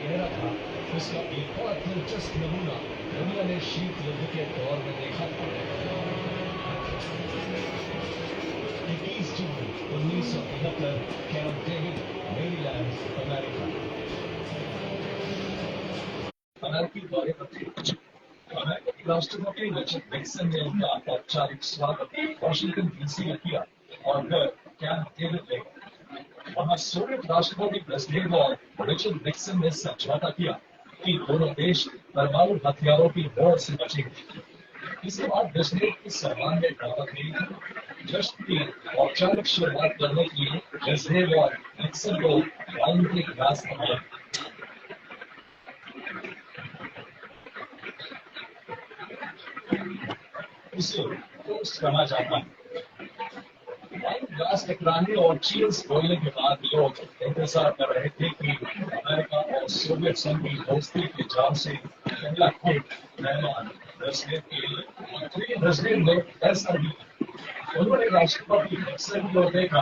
गहरा था, उसका एक और दिलचस्प नमूना दुनिया ने शीत युद्ध के दौर में देखा था। 21 जून 1973, कैंप डेविड, मेरीलैंड, अमेरिका। अमेरिकी दौरे पर थे। अमेरिकी राष्ट्रपति रिचर्ड निक्सन ने उनका औपचारिक स्वागत वॉशिंगटन डीसी में किया और फिर कैंप डेविड ले गए। वहां सोवियत राष्ट्रपति ब्रेजनेव और रिचर्ड निक्सन ने समझौता किया कि दोनों देश परमाणु हथियारों की होड़ से बचेंगे। इसके बाद ब्रेजनेव की सम्मान में दावत दी। जश्न की औपचारिक शुरुआत करने के लिए ब्रेजनेव और निक्सन को वाइन के गिलास बनाए। इसे टोस्ट कहा जाता है। वाइन ग्लास टकराने और चीयर्स बोलने के बाद लोग इंतजार कर रहे थे कि अमेरिका और सोवियत संघ की दोस्ती के जाल से पहला हिट मेहमान ब्रेजनेव के लिए। लेकिन ब्रेजनेव ने ऐसा ही उन्होंने राष्ट्रपति निक्सन की ओर देखा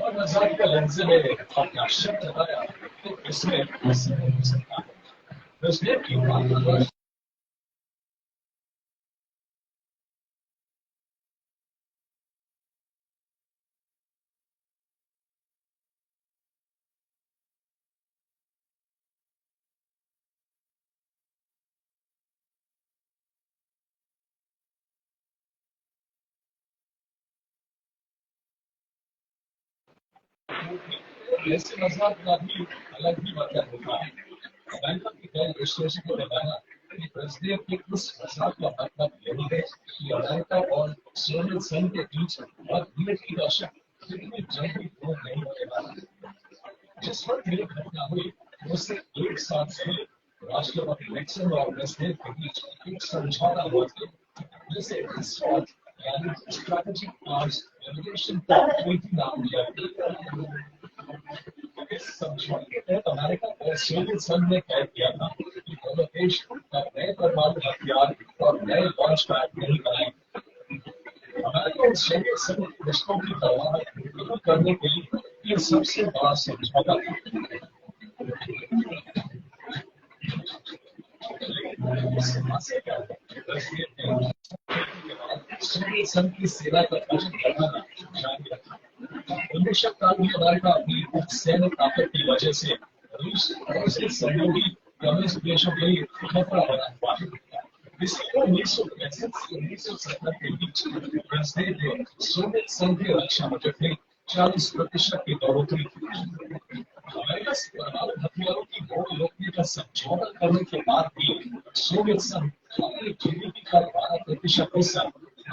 और मजाकिया लहजे में अपना शक जताया कि इसमें ऐसा नहीं हो सकता। ब्रेजनेव की बात पर ऐसे मजाक का भी अलग ही मतलब होता है। अमेरिका के कई विश्लेषकों ने माना कि ब्रेजनेव के उस मजाक का मतलब यही है कि अमेरिका और सोवियत संघ के बीच मतभेद की दशा इतनी जल्दी दूर नहीं होने वाला। जिस वक्त ये घटना हुई उससे एक साल पहले राष्ट्रपति निक्सन और ब्रेजनेव के बीच एक समझौता हुआ था जिसे इस वक्त यानी स्ट्रैटेजिक आर्म्स लिमिटेशन ट्रीटी नाम दिया गया। इस समझौते के तहत अमेरिका और सोवियत संघ ने तय किया था कि दोनों देश नए परमाणु हथियार और नए लॉन्च पैड नहीं बनाएंगे। अमेरिका और सोवियत संघ के रिश्तों की परवाह नहीं करने के लिए ये सबसे बड़ा समझौता था। समस्या क्या है? सोवियत संघ की सेना का वजन बढ़ाना जारी रखा। 1941 में अमेरिका अपनी सैन्य ताकत की वजह से रूस और उसके सहयोगी कम्युनिस्ट देशों के लिए खतरा बना हुआ है। इसलिए 1965 से 1970 के बीच ब्रेजनेव ने सोवियत संघ के रक्षा बजट में 40% की बढ़ोतरी की। अमेरिका से परमाणु हथियारों की होड़ रोकने का समझौता करने के बाद भी सोवियत संघ अपनी जीडीपी का 12% हिस्सा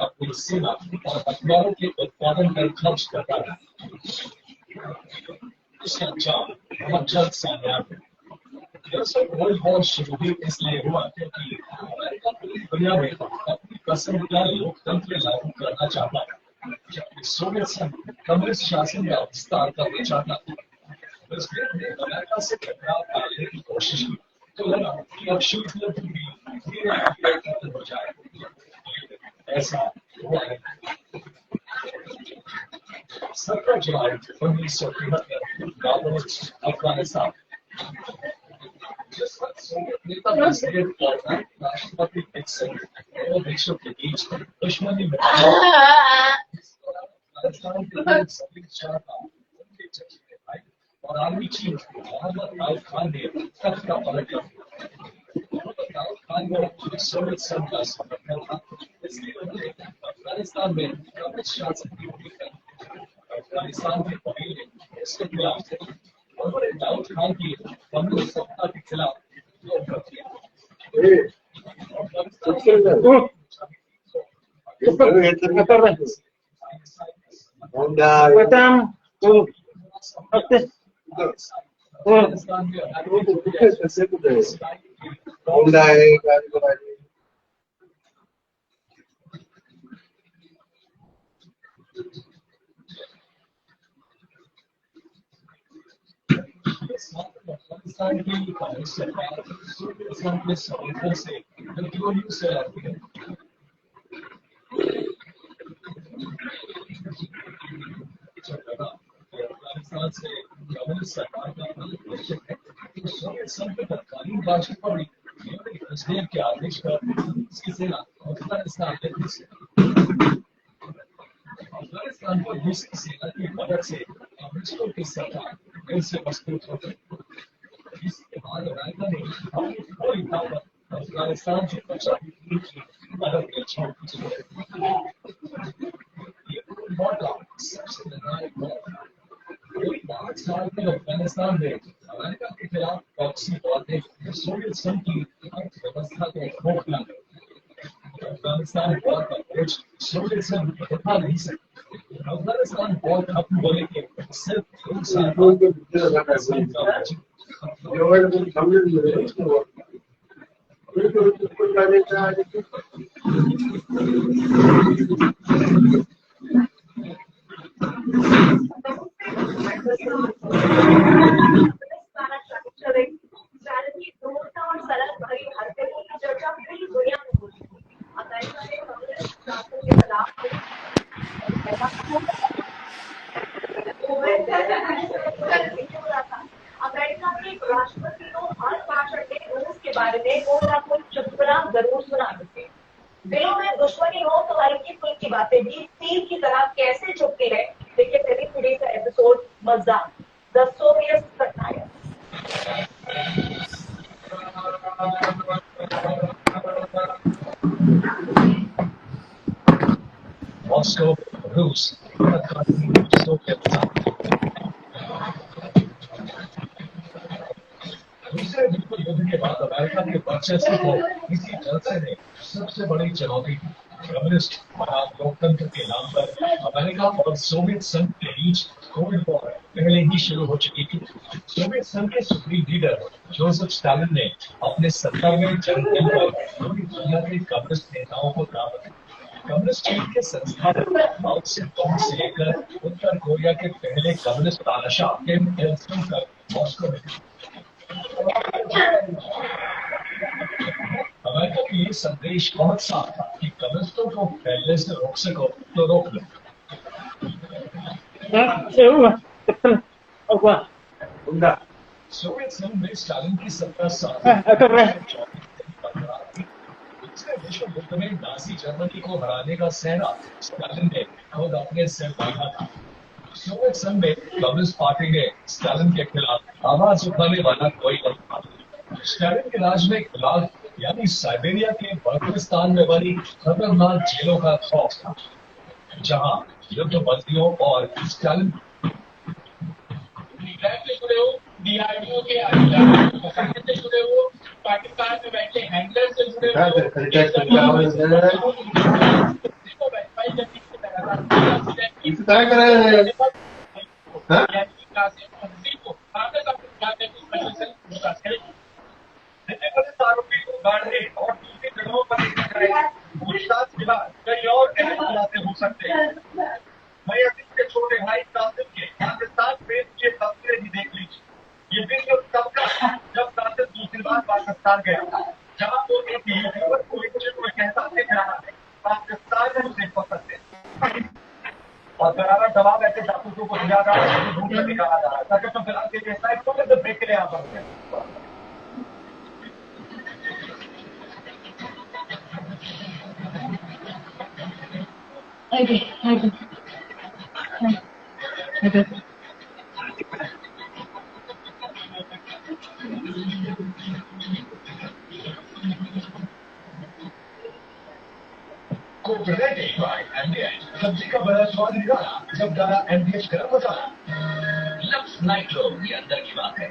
अपनी सेना और हथियारों के उत्पादन पर खर्च करता है। इसका अंजाम बहुत जल्द सामने आ गया। दरअसल कोल्ड वॉर शुरू भी इसलिए हुआ क्योंकि अमेरिका पूरी दुनिया में अपनी पसंदीदा लोकतंत्र लागू करना चाहता था, जबकि सोवियत संघ कम्युनिस्ट शासन का विस्तार करना चाहता था। ब्रेजनेव ने अमेरिका से टकराव टालने की कोशिश की तो लगा कि अब शीत युद्ध भी धीरे धीरे खत्म हो जाएगा। ऐसा हुआ है। 17 जुलाई 1973 काबुल, अफगानिस्तान। जिस वक्त सोवियत नेता ब्रेजनेव और राष्ट्रपति निक्सन दोनों देशों के बीच दुश्मनी में अफगानिस्तान के लोग सभी चाहता उनके जख्म भाई और आर्मी चीफ मोहम्मद दाऊद खान ने तख्त का पलट किया। दाऊद खान को सोवियत संघ का समर्थन था, इसलिए उन्होंने अफगानिस्तान में कम्युनिस्ट शासन की भूमिका अफगानिस्तान के कबीले इसके खिलाफ थे। उन्होंने दाऊद खान की कम्युनिस्ट सत्ता के खिलाफ विद्रोह किया। अफगानिस्तान की कांग्रेस सरकार सोवियत संघ के समर्थन से विद्रोहियों से लड़ती है। जब लगा कि अफगानिस्तान से कम्युनिस्ट सरकार का निश्चित है तो सोवियत सोवियत संघ के तत्कालीन राष्ट्रपति ब्रेजनेव के आदेश पर उसकी सेना अफगानिस्तान में घुस गई। अफगानिस्तान पर रूस की सेना की मदद से कम्युनिस्टों की सरकार फिर से मजबूत हो गई। इसके बाद अमेरिका ने अपनी पूरी ताकत अफगानिस्तान से बचा की मदद में झोंक दी। ये मौका सबसे निर्णायक मौका था। कोई 5 साल में अफगानिस्तान में अमेरिका के खिलाफ प्रॉक्सी वॉर ने सोवियत संघ की अर्थव्यवस्था को खोखला कर दिया। अफगानिस्तान वॉर का बोझ सोवियत संघ उठा नहीं सकते। अफगानिस्तान वॉर खत्म होने के सिर्फ 2 साल बाद अमेरिका के राष्ट्रपति को हर भाषण में रूस के बारे में कोई ना कोई चुटकुला जरूर सुनाते थे। दिलों में दुश्मनी हो तो हल्की फुल्की बातें भी तीर की तरह कैसे चुपती है। देखिए पहली पीढ़ी का एपिसोड मजाक द सोवियत सटायर। मॉस्को रूस दूसरे विश्व युद्ध के बाद अमेरिका के वर्चस्व को इसी जलसे ने सबसे बड़ी चुनौती दी। कम्युनिस्ट बनाम लोकतंत्र के नाम पर अमेरिका और सोवियत संघ के बीच कोल्ड वॉर पहले ही शुरू हो चुकी थी। सोवियत संघ के सुप्रीम लीडर जोसेफ स्टालिन ने अपने 70वें जन्मदिन पर पूरी दुनिया के कम्युनिस्ट नेताओं को दावत दी। कम्युनिस्ट चीन के संस्थापक माओ सेतुंग से लेकर उत्तर कोरिया के पहले कम्युनिस्ट तानाशाह किम इल सुंग तक मॉस्को में अमेरिका के लिए संदेश बहुत साफ था कि कम्युनिस्टों को फैलने से रोक सको तो रोक लो। सोवियत संघ में स्टालिन की सत्ता दूसरे विश्व युद्ध में नाजी जर्मनी को हराने का सहरा स्टालिन ने खुद अपने सिर बांधा था। सोवियत संघ में कम्युनिस्ट पार्टी ने स्टालिन के खिलाफ आवाज उठाने वाला कोई नहीं था। स्टालिन के राज में गुलाग यानी साइबेरिया के बल्किस्तान में बनी खतरनाक जेलों का खौफ था, जहां युद्ध बंदियों और स्टालिन से जुड़े हो, डीआरडीओ के अधिकारियों से जुड़े हो, पाकिस्तान में बैठे हैंडलर से जुड़े आरोपी को गाढ़े और दूसरी जगहों पर पूछताछ के बाद कई और अहम खुलासे हो सकते हैं। मैं अतीत के छोटे भाई कासिम के पाकिस्तान में ये तस्वीरें भी देख लीजिए। ये वीडियो तब का जब कासिम दूसरी बार पाकिस्तान गया था, जहां वो एक यूट्यूबर को इंटरव्यू में कहता दिख रहा है पाकिस्तान में मुझे पसंद है और करारा दबाव ऐसे जासूसों को दिया जा रहा है, ढूंढ कर निकाला जा रहा है ताकि तो फिलहाल के लिए साइड को ब्रेक के लिए आ सकते हैं। सब्जी का बड़ा स्वाद निकाला जब डाला एमडीएच गरम मसाला। लक्स नाइट्रो ये अंदर की बात है।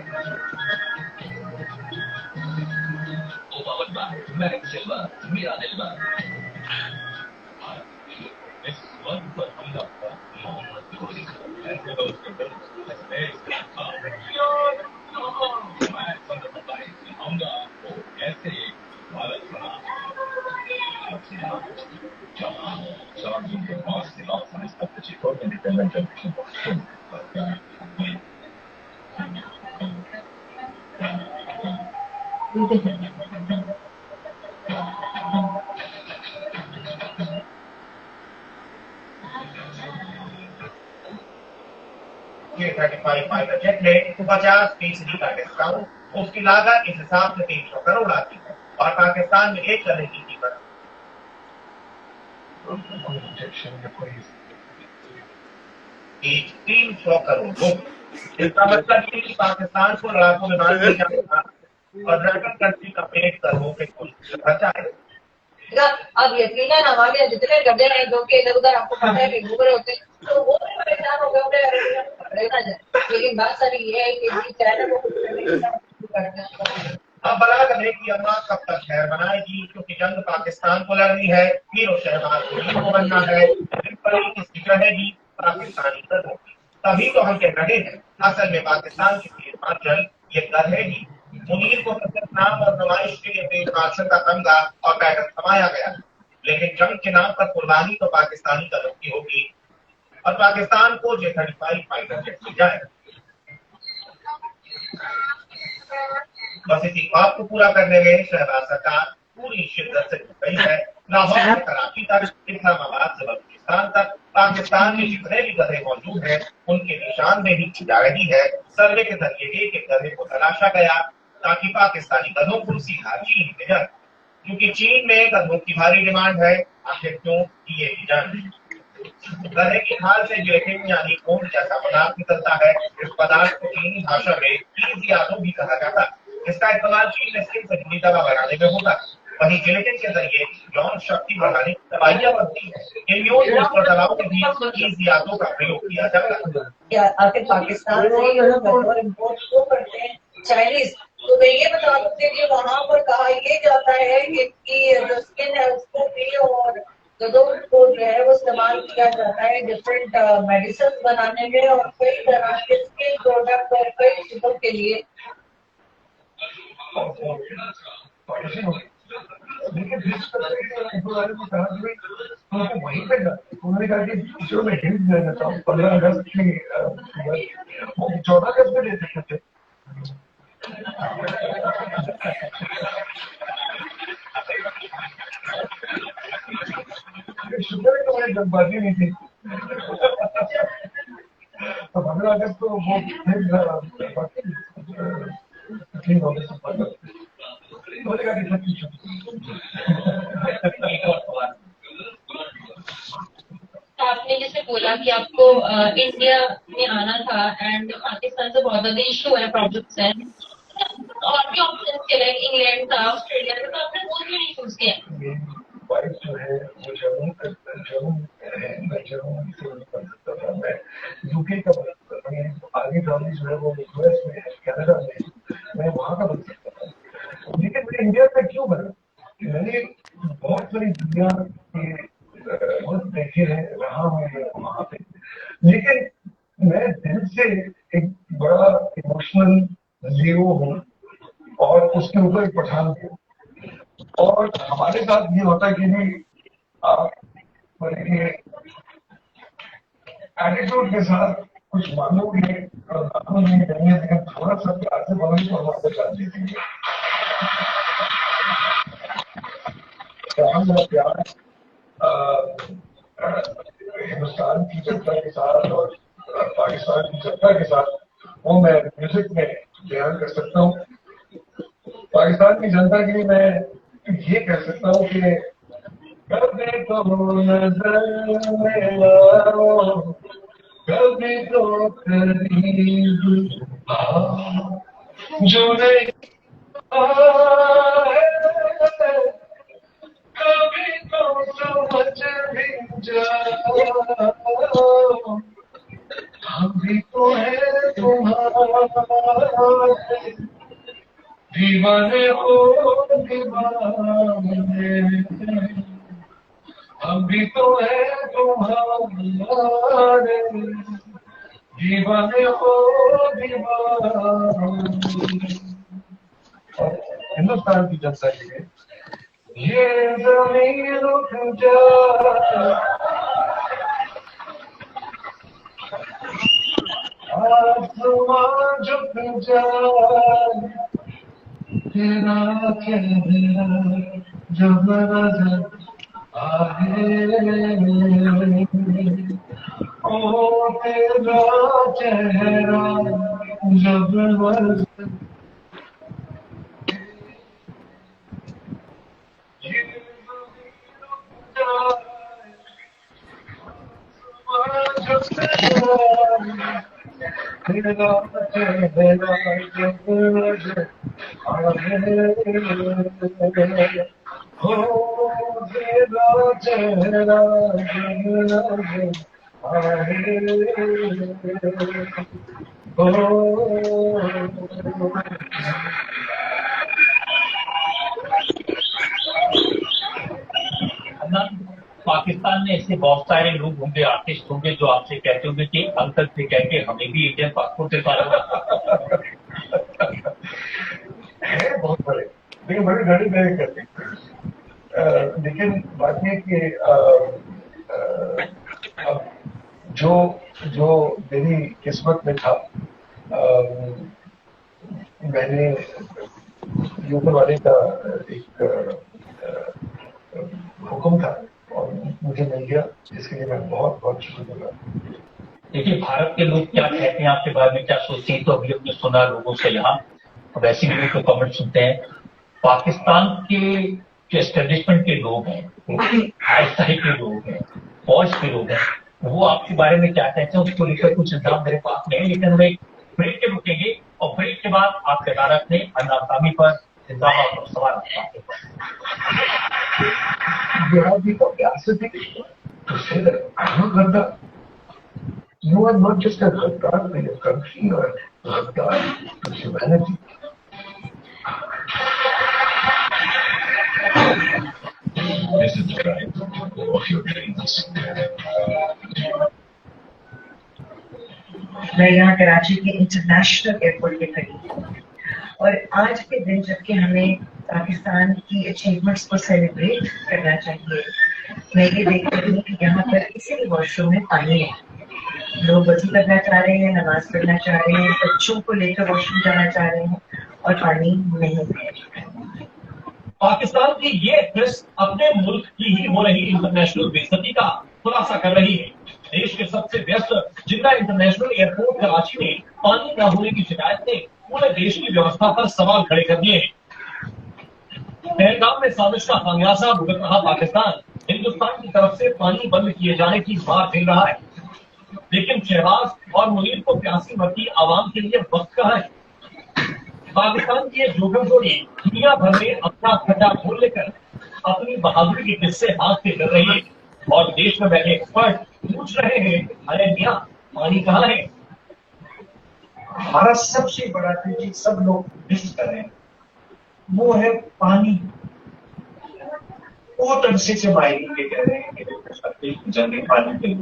ओपावन बार मैरिक सिल्वर मेरा दिलबर। इस वन पर हमला मोहम्मद को कैसे भारत बना ये 35 फाइटर जेट में 50% का डिस्काउंट उसकी लागत इस हिसाब से 300 करोड़ आती है और पाकिस्तान में एक गधे की कीमत 300 करोड़। इसका मतलब ये कि पाकिस्तान को लड़ाकू विमान मिल जाएगा और ड्रैगन कंट्री का पेट करोड़ों के कुछ बचा है। अब यकीनन हमारे जितने गड्ढे हैं जो कि इधर उधर आपको पता है कि घूम रहे होते हैं, तो वो भी परेशान हो गए पकड़े ना जाए। लेकिन बात सारी ये है कि चाइना को कुछ करते हैं। अब बड़ा गधे की अम्मा कब तक खैर बनाएगी, क्योंकि जंग पाकिस्तान को लड़नी है, हीरो शहबाज शरीफ को बनना है, किसकी रहेगी पाकिस्तानी गधों की। तभी तो हम कह रहे हैं असल में पाकिस्तान के लिए हिमाचल ये गधे ही। मुनीर को सिर्फ नाम और नुमाइश के लिए हिमाचल का तमगा और बैठक थमाया गया, लेकिन जंग के नाम पर कुर्बानी तो पाकिस्तानी गधों की होगी और पाकिस्तान को J-35 फाइटर जेट मिल जाएगा। बस इसी ख्वाब को पूरा करने में शहबाज सरकार पूरी शिद्दत से जुट गई है। लाहौर से कराची तक, इस्लामाबाद से बलूचिस्तान तक पाकिस्तान में जितने भी गधे मौजूद हैं उनके निशानदेही की जा रही है। सर्वे के जरिए एक एक गधे को तलाशा गया ताकि पाकिस्तानी गधों को सीधा चीन में जाए, क्योंकि चीन में गधों की भारी डिमांड है। आखिर क्यों ये भी जान। गधे की खाल से जिलेटिन यानी ऊन जैसा पदार्थ निकलता है। इस पदार्थ को चीनी भाषा में कीजियादो भी कहा जाता है। इसका इस्तेमाल चीन में स्किन से जुड़ी दवा बनाने में होता है। वहीं जिलेटिन के जरिए यौन शक्ति बढ़ाने की दवाइयां बनती है। इम्यून बूस्टर दवाओं में भी कीजियादो का प्रयोग किया जाता है। क्या आखिर पाकिस्तान से ये लोग इम्पोर्ट क्यों करते हैं चाइनीज? तो मैं ये बता सकते कि वहाँ पर कहा ये जाता है कि जो स्किन है उसको भी और गधों को जो है वो इस्तेमाल किया जाता है डिफरेंट मेडिसिन बनाने में और कई तरह के स्किन प्रोडक्ट और कई चीजों के लिए। लेकिन वहीं पे उन्होंने कहा कि जो मैं हिंट देना चाहूँ 15 अगस्त की 14 अगस्त में दे सकते थे। शुक्र है तुम्हारी जल्दबाजी नहीं थी। तो 15 अगस्त को वो आपने जैसे बोला कि आपको इंडिया में आना था एंड पाकिस्तान से बहुत ज्यादा इशू है, प्रॉब्लम्स हैं, और भी ऑप्शन के लाइक इंग्लैंड था, ऑस्ट्रेलिया था, तो आपने वो भी नहीं चूज किया। वाइफ जो है वो जरूर मैं यूके का बन सकता था, आगे फैमिली जो है वो यूएस में है, कनाडा में, मैं वहाँ का बन सकता था। लेकिन मैं इंडिया में क्यों बना? मैंने बहुत सारी दुनिया के बहुत देखे हैं, रहा हूँ वहाँ पे, लेकिन मैं दिल से एक बड़ा इमोशनल जीरो हूँ और उसके ऊपर एक पठान हूँ। और हमारे साथ ये होता है कि नहीं, आप एटीट्यूड के साथ कुछ मानोगे और मानोगे नहीं, लेकिन थोड़ा सा प्यार से बोलोगे तो हमारे साथ दे देंगे। प्यार हिंदुस्तान की जनता के साथ और पाकिस्तान की जनता के साथ वो मैं म्यूजिक में बयान कर सकता हूँ। पाकिस्तान की जनता के लिए मैं ये कह सकता हूँ कि कभी तो नजर में आओ, कभी तो करीब आओ, जो नहीं कभी तो समझ भी जाओ, हम भी तो है तुम्हारे दीवाने हो दीवाने, हम भी तो है तुम्हारे दीवाने हो दीवाने। हिंदुस्तान की जनता के लिए ये ज़मीन रुक जाए, आसमां झुक जाए, तेरा चेहरा जब नजर आए, ओ तेरा चेहरा जब नजर चेहरा चेहरा हो तेरा चेहरा पाकिस्तान में ऐसे बहुत सारे लोग होंगे, आर्टिस्ट होंगे जो आपसे कहते होंगे कि अंकल से कह के हमें भी इंडियन पासपोर्ट दे पा है बहुत बड़े, लेकिन बड़े घड़ी नहीं करते। लेकिन बात यह कि अब जो मेरी किस्मत में था, मैंने ऊपर वाले का एक हुक्म था और मुझे मिल गया, इसके लिए मैं बहुत बहुत शुक्रिया। देखिए, भारत के लोग क्या कहते हैं आपके बारे में, क्या सोचते हैं, तो अभी हमने सुना लोगों से यहाँ, वैसे भी तो कमेंट सुनते हैं। पाकिस्तान के जो एस्टेब्लिशमेंट के लोग हैं, आईएसआई के लोग हैं, फौज के लोग हैं, वो आपके बारे में क्या कहते हैं उसको लेकर कुछ इंतजाम मेरे पास नहीं, लेकिन हम एक ब्रेक के रुकेंगे और ब्रेक के बाद आप अदालत में अन्नासामी पर जिंदाबाद और सवाल You are not just a Ghaddar to your country, you are a Ghaddar to humanity. This is the drive of your dreams. मैं यहाँ कराची के इंटरनेशनल एयरपोर्ट पे खड़ी हूँ और आज के दिन जबकि हमें पाकिस्तान की अचीवमेंट्स को सेलिब्रेट करना चाहिए, मैं ये देख रही हूँ कि यहाँ पर किसी भी वॉशरूम में पानी है। लोग वजू करना चाह रहे हैं, नमाज पढ़ना चाह रहे हैं, बच्चों को लेकर वॉशरूम जाना चाह रहे हैं और पानी नहीं है। पाकिस्तान की ये एक्ट्रेस अपने मुल्क की ही हो रही इंटरनेशनल बेइज्जती का खुलासा कर रही है। देश के सबसे व्यस्त जिन्ना इंटरनेशनल एयरपोर्ट कराची में पानी न होने की शिकायत ने पूरे देश की व्यवस्था पर सवाल खड़े कर दिए हैं। पहलगाम में साजिश का खामियाजा भुगत रहा पाकिस्तान हिंदुस्तान की तरफ से पानी बंद किए जाने की मार झेल रहा है, लेकिन शहबाज और मुनीर को प्यासी मरती आवाम के लिए वक्त कहाँ है। पाकिस्तान की एक जोखिम जोड़ी दुनिया भर में अपना खड्डा खोल लेकर अपनी बहादुरी के किस्से हाथ से कर रही है और देश में बैठे एक्सपर्ट पूछ रहे हैं, अरे मियां पानी कहाँ है। हमारा सबसे बड़ा चीज सब लोग मिस कर रहे हैं, वो है पानी। बहुत अरसे से माहिर ये कह रहे हैं कि जंगे पानी के लिए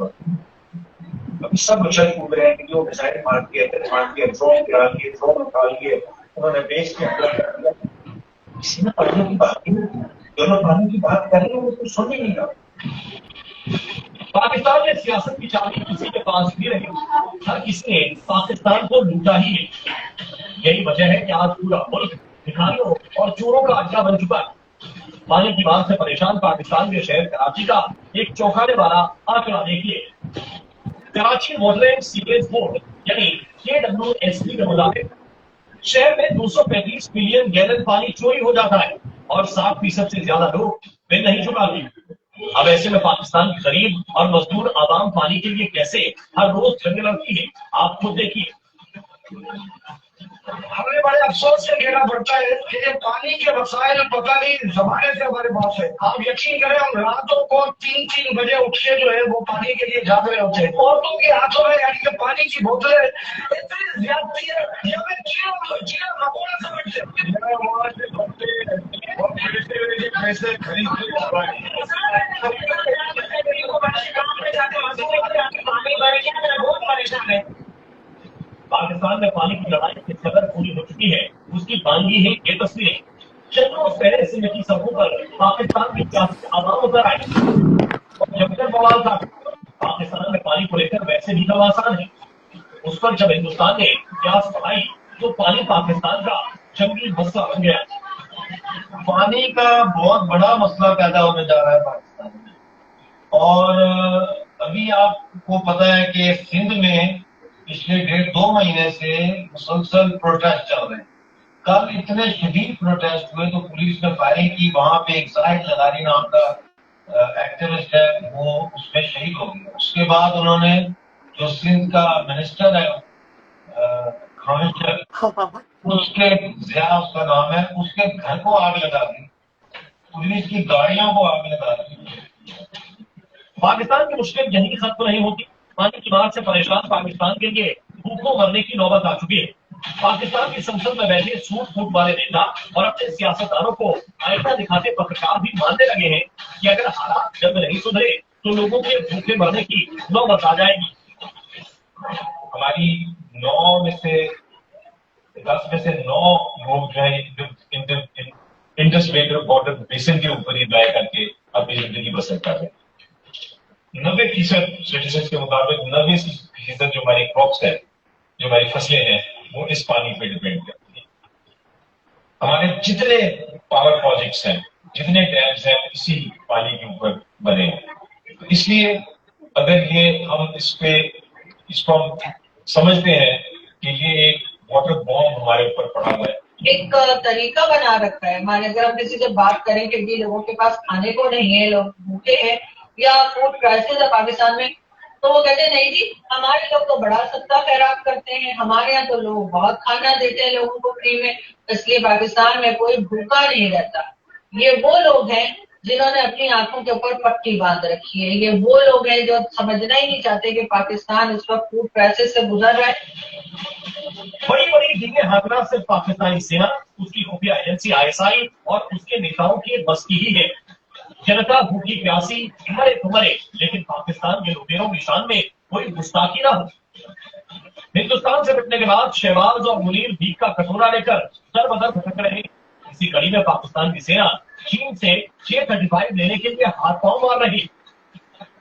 अभी सब उछल कूद रहे हैं कि जो मिसाइल मार दिए, ड्रोन गिरा दिए, ड्रोन उठा लिए, उन्होंने बेस के अंदर कर दिया। किसी ने पानी की बात की, जो लोग पानी की बात कर रहे हैं वो तो सुन ही नहीं रहा। पाकिस्तान में सियासत की चाबी किसी के पास भी रही, हर किसी ने पाकिस्तान को लूटा ही है। यही वजह है कि आज पूरा मुल्क भिखारियों और चोरों का अड्डा बन चुका है। पानी की मांग से परेशान पाकिस्तान के शहर कराची का एक चौंकाने वाला आंकड़ा देखिए। Karachi water and sewage board यानी KWSB के मुताबिक शहर में 235 मिलियन गैलन पानी चोरी हो जाता है और 60% से ज्यादा लोग बिल नहीं चुकाते। अब ऐसे में पाकिस्तान की गरीब और मजदूर आवाम पानी के लिए कैसे हर रोज जंग लड़ती है, आप खुद देखिए। हमें बड़े अफसोस से कहना पड़ता है कि पानी के वसाइल पता नहीं जमाने से हमारे पास है। आप यकीन करें, हम रातों को 3-3 बजे उठ के जो है वो पानी के लिए जाग रहे होते हैं। औरतों के हाथों में यानी कि पानी की बोतलें इतनी ज्यादती है, मकोड़ा समझते पैसे खरीद पाकिस्तान में पानी की लड़ाई की खबर पूरी हो चुकी है, उसकी बानगी है ये तस्वीरें। शहरों पहले से निकली सड़कों पर पाकिस्तान की सियासी आवाम उतर आई और जमकर बवाल था। पाकिस्तान में पानी को लेकर वैसे भी तो आसान है, उस पर जब हिंदुस्तान ने प्यास बढ़ाई तो पानी पाकिस्तान का जंगी मसला बन गया। पानी का बहुत बड़ा मसला पैदा होने जा रहा है पाकिस्तान में। और अभी आपको पता है कि सिंध में पिछले 1.5-2 महीने से मुसलसल प्रोटेस्ट चल रहे हैं। कल इतने शदीद प्रोटेस्ट हुए तो पुलिस ने फायरिंग की। वहां पे एक जाहिद लगारी नाम का एक्टिविस्ट है, वो उसमें शहीद हो गया। उसके बाद उन्होंने जो सिंध का मिनिस्टर है खानचर, उसके ज़िया उसका नाम है, उसके घर को आग लगा दी, पुलिस की गाड़ियों को आग लगा दी। पाकिस्तान की मुश्किल यही खत्म नहीं होती। पानी की मार से परेशान पाकिस्तान के लिए भूखों मरने की नौबत आ चुकी है। पाकिस्तान की संसद में बैठे सूट फूट वाले नेता और अपने सियासतदानों को आईना दिखाते पत्रकार भी मानने लगे हैं कि अगर हालात जल्द नहीं सुधरे तो लोगों के भूखे मरने की नौबत आ जाएगी। हमारी 9 में से 10 में से 9 लोग जो है इंडस वाटर बेसिन के ऊपर ही ड्राई करके अपनी जिंदगी बसर कर रहे हैं। 90% स्टेटिस्टिक्स के मुताबिक 90% जो हमारी क्रॉप्स है, जो हमारी फसलें हैं, वो इस पानी पे डिपेंड करती है। हमारे जितने पावर प्रोजेक्ट्स हैं, जितने डैम्स हैं, इसी पानी के ऊपर बने हैं। तो इसलिए अगर ये हम इसको हम समझते हैं कि ये एक वाटर बॉम्ब हमारे ऊपर पड़ा हुआ है, एक तरीका बना रखा है। माने अगर हम किसी से बात करें कि जी लोगों के पास खाने को नहीं है, लोग भूखे हैं या फूड क्राइसिस है पाकिस्तान में, तो वो कहते हैं नहीं जी हमारे लोग तो बड़ा सत्ता खैरात करते हैं, हमारे यहाँ तो लोग बहुत खाना देते हैं लोगों को फ्री में, इसलिए पाकिस्तान में कोई भूखा नहीं रहता। ये वो लोग हैं जिन्होंने अपनी आंखों के ऊपर पट्टी बांध रखी है। ये वो लोग हैं जो समझना ही नहीं चाहते कि पाकिस्तान इस वक्त फूड क्राइसिस से गुजर रहा है। बड़ी बड़ी टीमें हारना सिर्फ पाकिस्तानी सेना, उसकी खुफिया एजेंसी ISI और उसके नेताओं की बस की ही है। जनता भूखी प्यासी मरे तो मरे, लेकिन पाकिस्तान के लुटेरों की शान में कोई गुस्ताखी ना हो। हिंदुस्तान से पिटने के बाद शहबाज और मुनीर भीख का कटोरा लेकर दर बदर भटक रहे हैं। इसी कड़ी में पाकिस्तान की सेना चीन से 635 लेने के लिए हाथ पांव मार रही,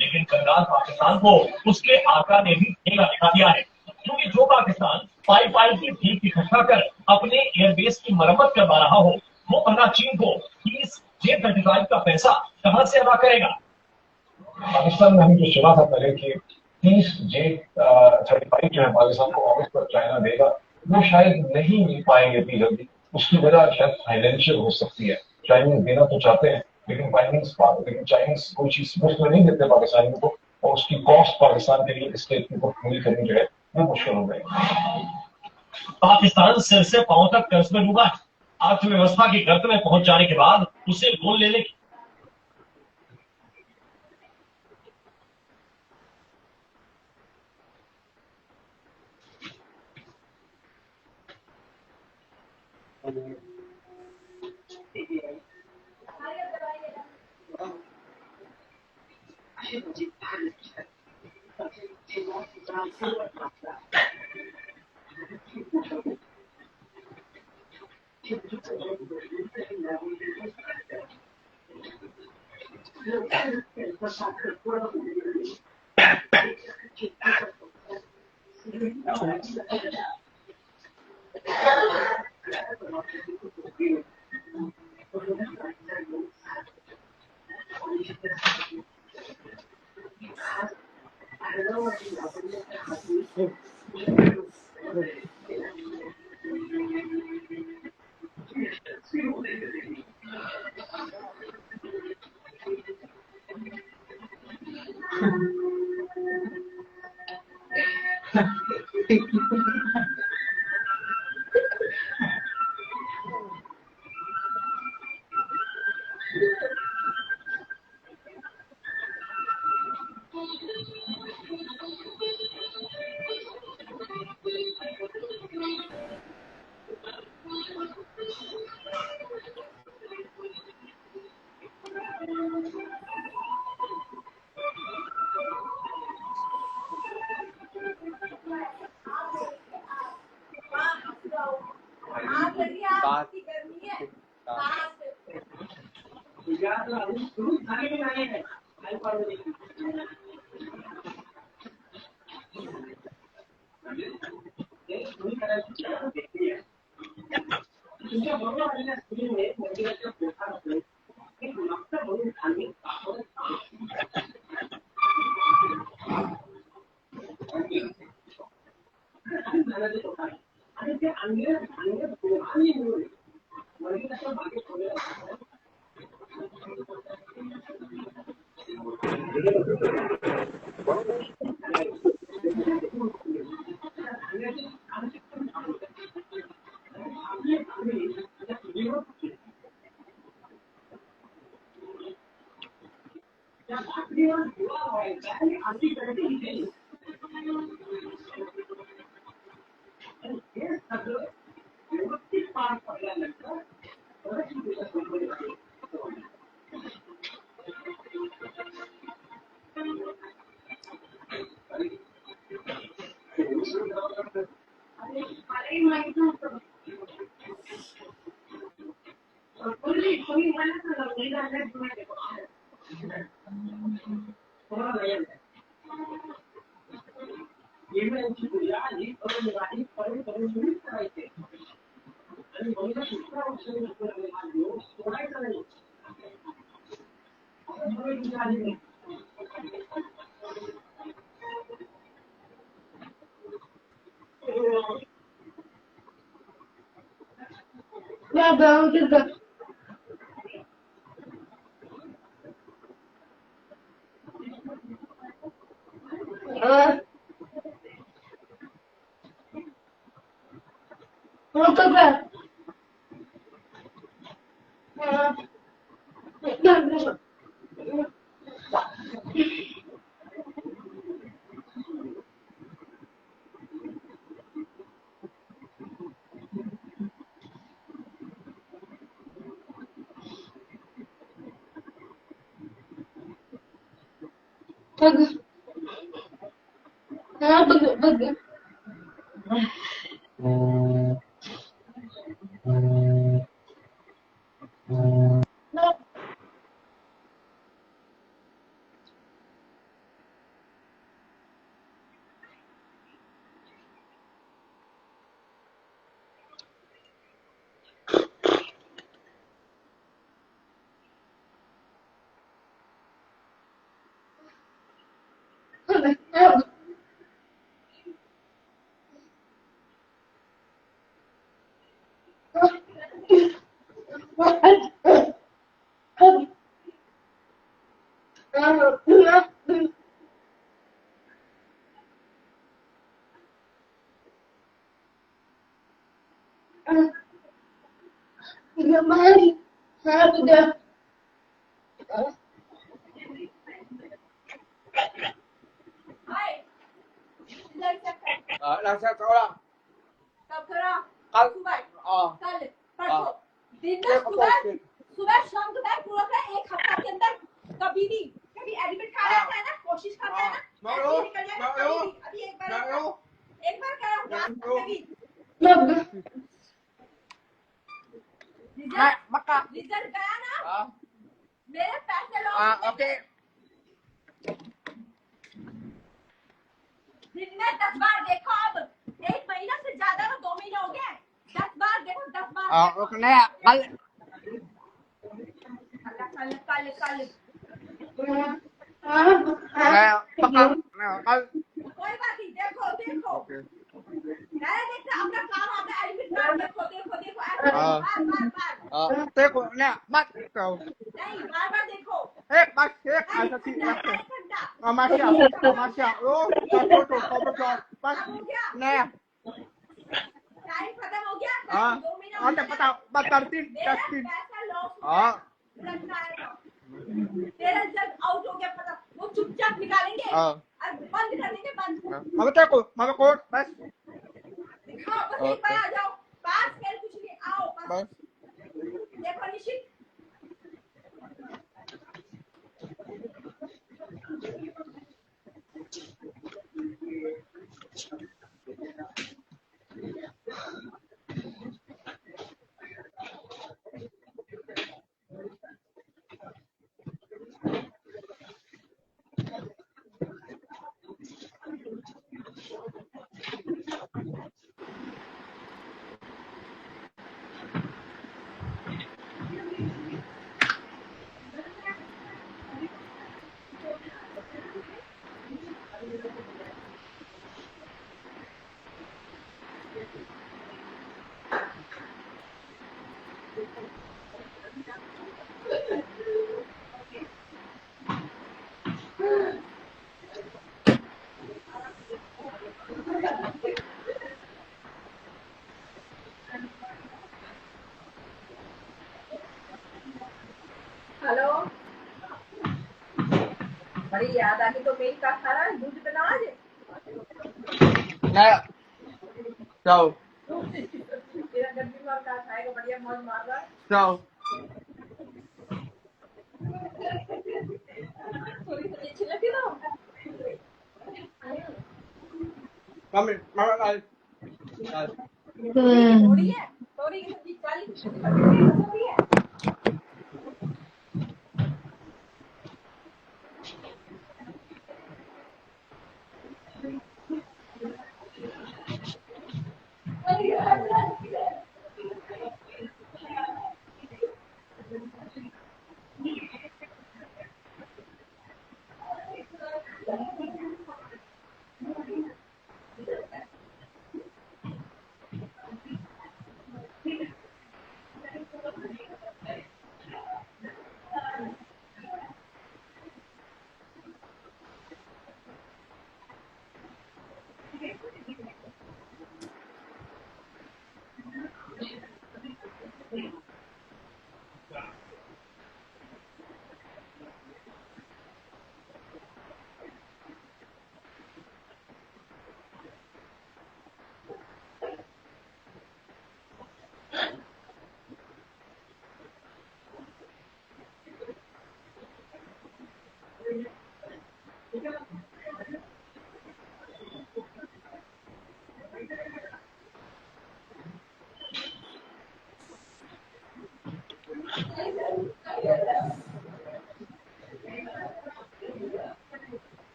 लेकिन कंगाल पाकिस्तान को उसके आका ने भी ठेंगा दिखा दिया है, क्योंकि जो पाकिस्तान पाई पाई की भीख इकट्ठा कर अपने एयरबेस की मरम्मत करवा रहा हो, वो भला चीन को 30 J-35 का पैसा कहां से अदा करेगा। पाकिस्तान में हमने जो सुना था पहले कि 30 J-35 जो है पाकिस्तान को अगस्त पर चाइना देगा, वो शायद नहीं मिल पाएंगे इतनी जल्दी। उसकी वजह शायद फाइनेंशियल हो सकती है। चाइनीज देना तो चाहते हैं, लेकिन चाइनीज कोई चीज मुफ्त में नहीं देते पाकिस्तानियों को, और उसकी कॉस्ट पाकिस्तान के लिए इसके पूरी करनी जो है वो मुश्किल हो गई। पाकिस्तान सिर से पांव तक कर्ज में डूबा है। अर्थव्यवस्था की गर्त में पहुंच जाने के बाद उसे लोन लेने की làm sao cậu ạ? कल सुबह कल परसों दिन में सुबह शाम दोपहर पूरा का एक हफ्ता के अंदर कभी एडमिट कराया था ना, कोशिश करता है ना, अभी एक बार करा रिजल्ट गया ना, मेरे पैसे लो। ओके दिन में 10 बार देखो, अब 1 महीना से ज्यादा ना 2 महीने हो गए, 10 बार देखो, 10 बार ओके नया कल कोई बात नहीं, देखो मैंने देखा अपना काम, अपना एडमिट कार्ड देखो ऐसे बार देखो नया मत करो नहीं, बार देखो एक ऐसा ठीक है माशा ओ बस नया टाइम खत्म हो गया, हाँ 2 महीना तो पता बस करती पैसा लो, हाँ तेरा रिजल्ट आउट हो गया, पता वो चुपचाप निकालेंगे और बंद कर देंगे, बंद मगर कोर्ट बस दिखाओ, बस एक बार आ जाओ, पास फेल कुछ नहीं, आओ बस देखो निश्चित बड़ी याद आ गई तो मेरी का खा रहा है दूध बना आज नया जाओ तेरा गर्मी में का खाएगा बढ़िया मौज मार रहा है जाओ थोड़ी सी अच्छी लगी ना मम्मी मम्मी आज थोड़ी है थोड़ी की सब्जी 40 थोड़ी है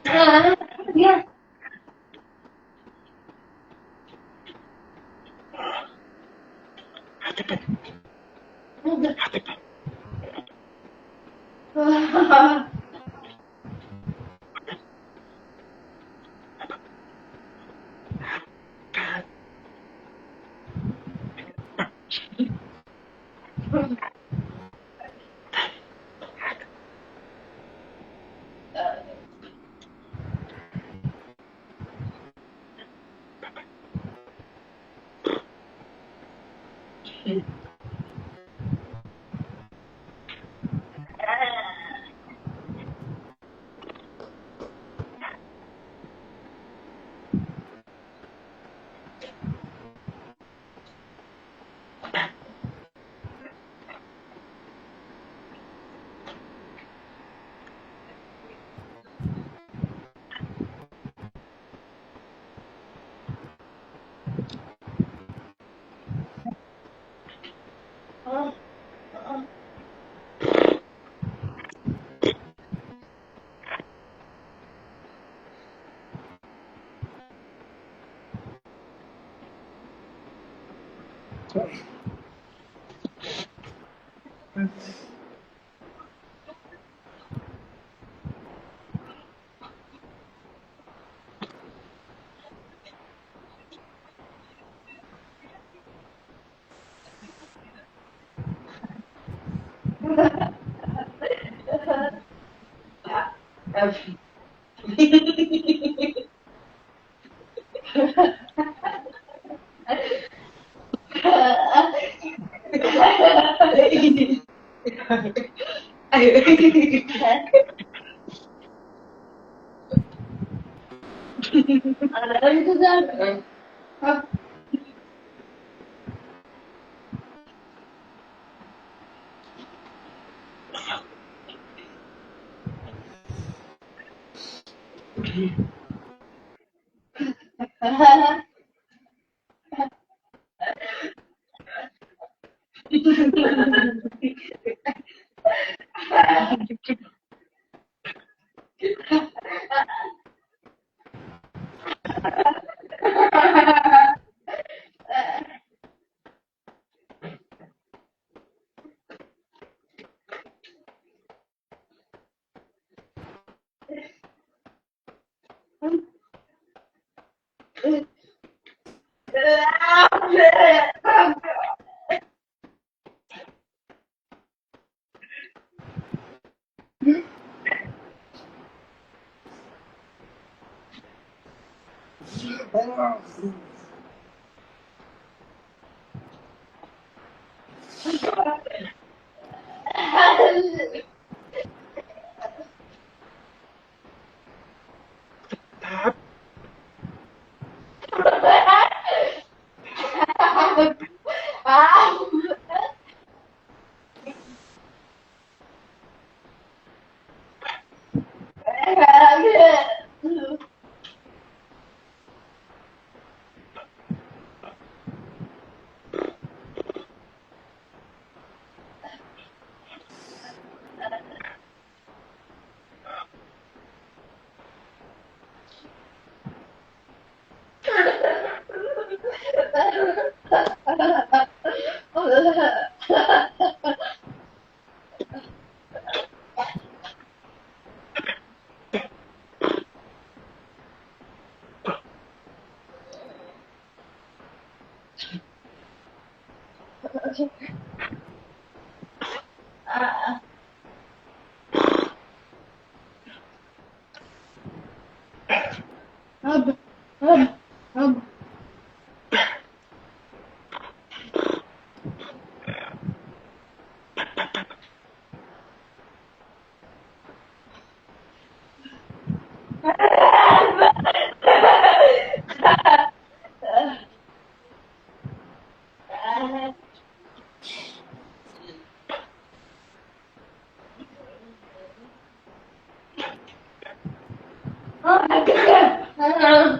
हाँ Oh,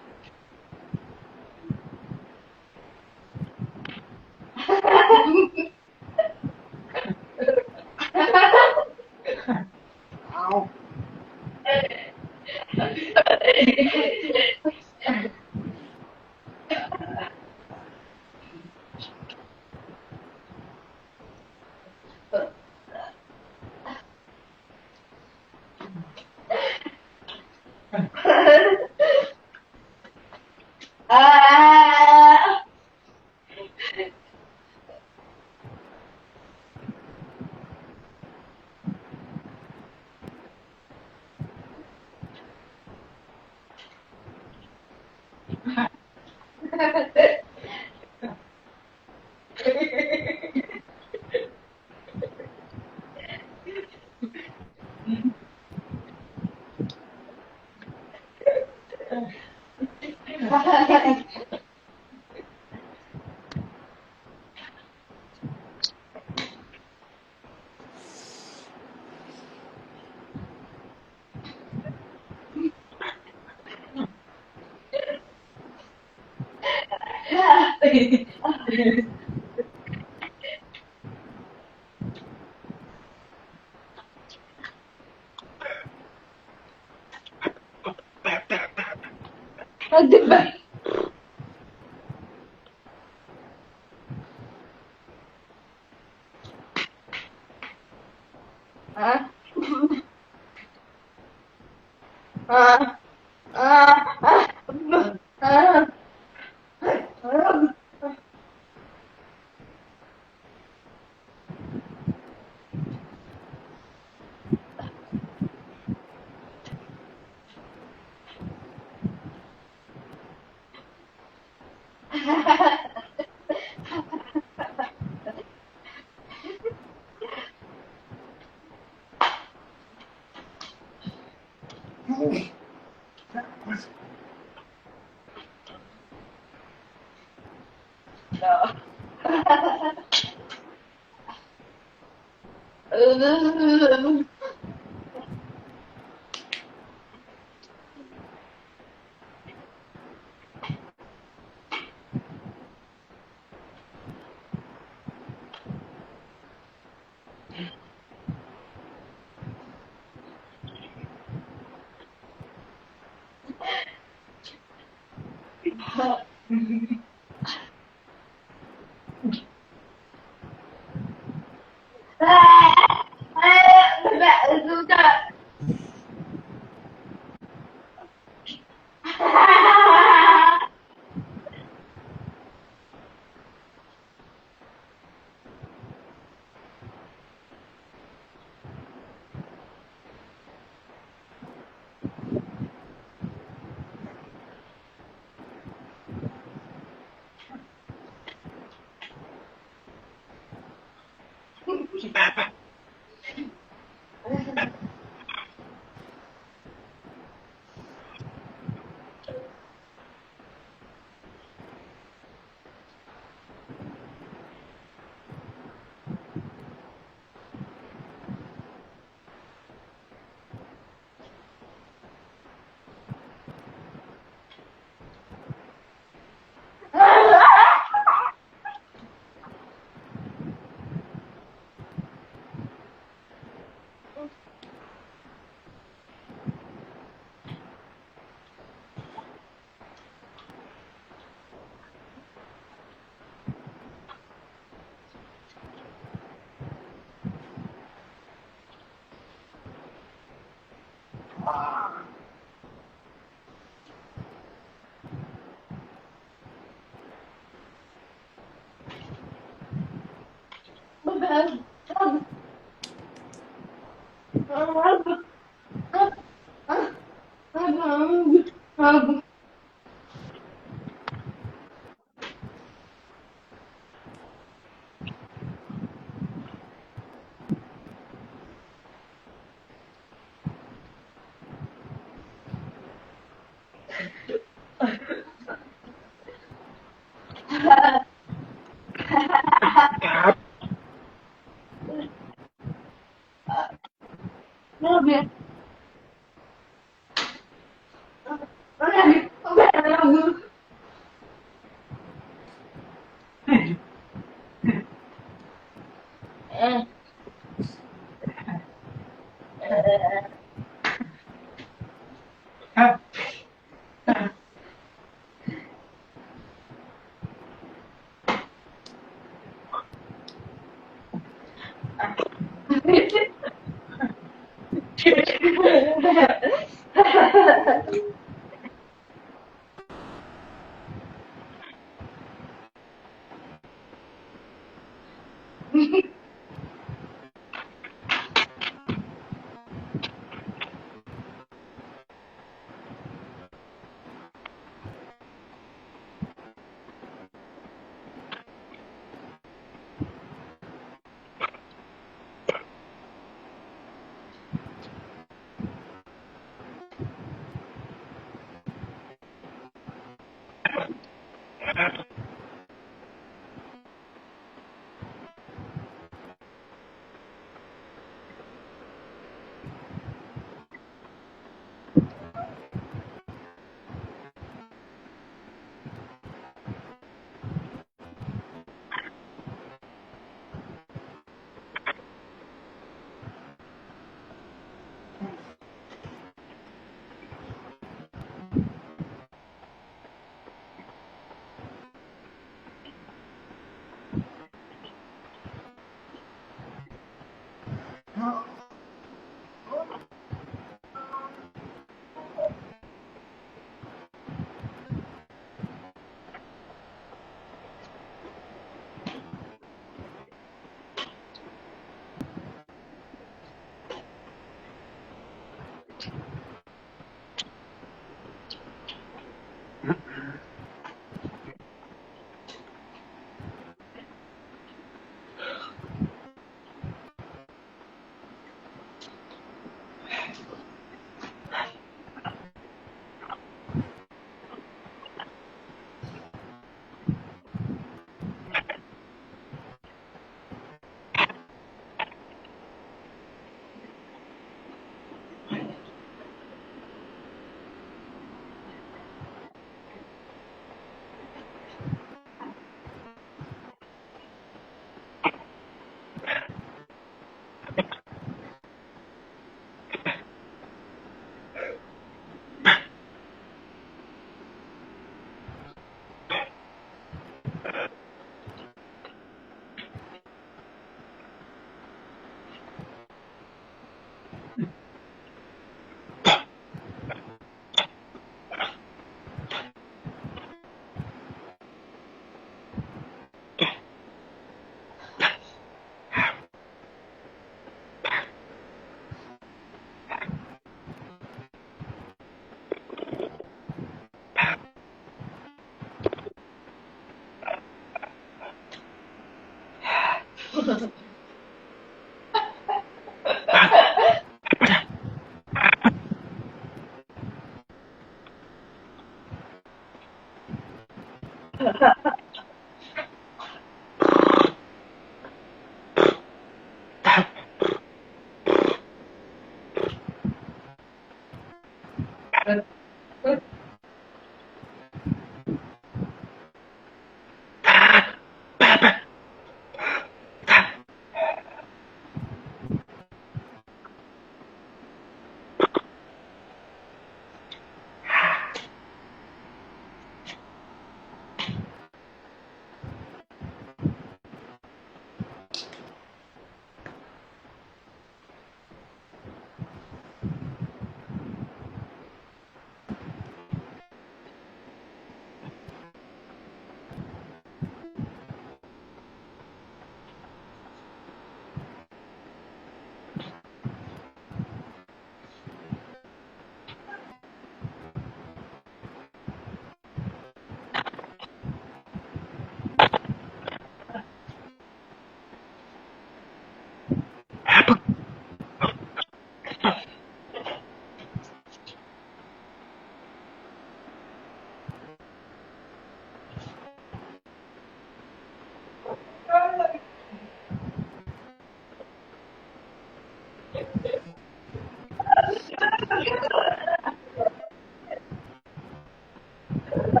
बिल्कुल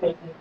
बिल्कुल